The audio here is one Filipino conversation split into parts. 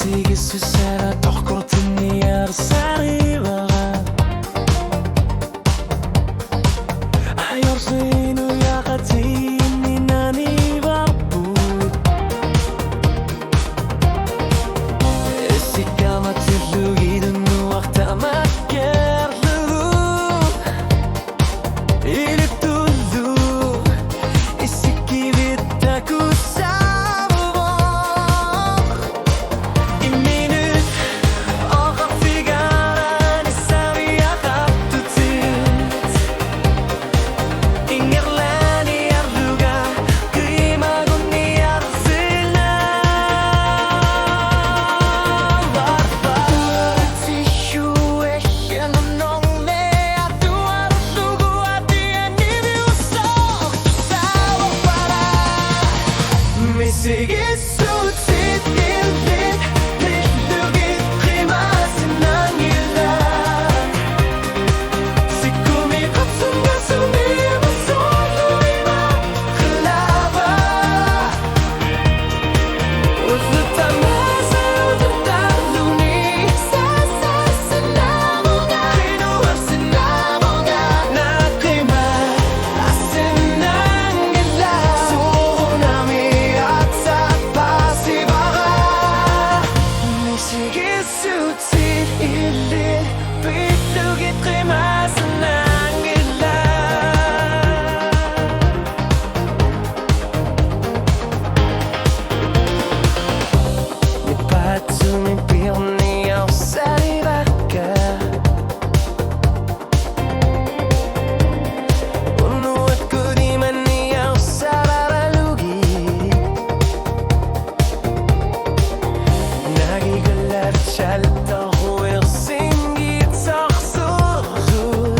Sige susera doch continuar arriba. Ayor sinu yakati ni nani vaput. Esikama tilugi dunu wakta makerlu. Ili tulu isiki vitaku Sige sulit ilit Lugit rimas ng ilan Si kumikot sumga sumima Solo ima kalaba Uzutan na sa uzutan luni Sa sinamo nga Kinuha sinamo nga Nakrima asin ng ilan Suho namin sige sulit ilit Lugit rimas ng ilan Lipat sumipir niyaw sa ribaka Unuat ko di man niyaw sa raralugi Nagigalat Schalter ruhig singgit sorsul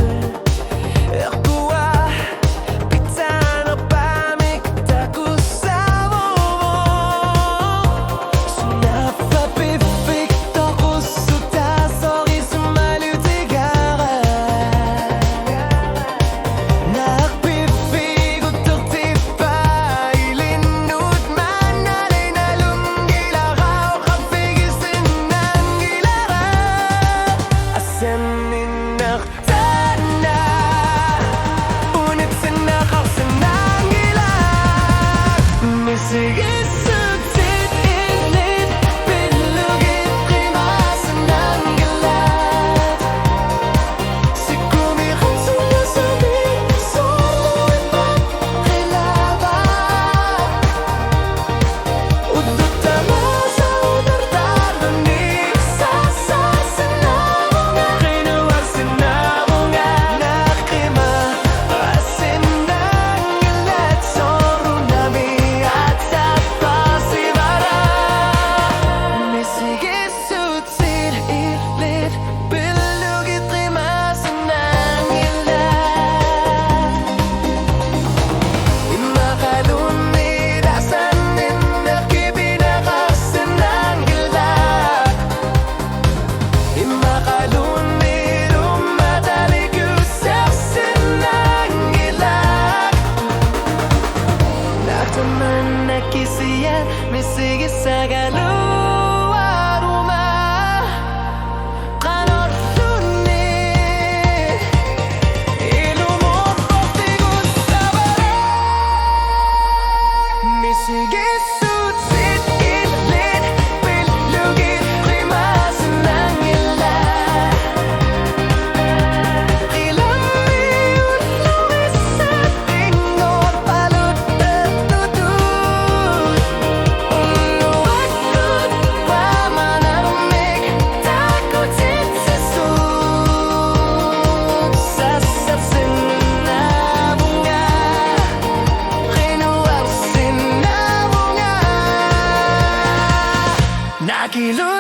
Erkua pitano pamik taku savo Sunafa pifik toko suta sori sumalu tigara Nakpifik utok tipa ilinut manalay na lunggilaraw kapigisin Seminak tanda Unit sinakak sinangilan Misige sulit ilit Pilugit rimas sinanggilan Si kumikat sumasabi Solo iman kilaba Udot tama sa udartalo ni Sasa sinamo nga Kinuha sinamo nga Nakrima asin ng ilat Soro nami at sa pasibara Misige sulit ilit Pilugit rimas ng ilan Imakalunidasan din nakibinakasin ng ilan Imakalunid umatalik usasin ng ilan Nataman nakisiyan Misige sa galuwa rumah Kanor lunid Ilumot pagtigot sa bara Misige sulit ilit Pilugit rimas ng ilan Ilang miyon luwis sa tingod Palot at tutut Unuwag pa manamig Takot sitsisud Sasap sinabo nga Kinuha sinabo nga Nakiluwa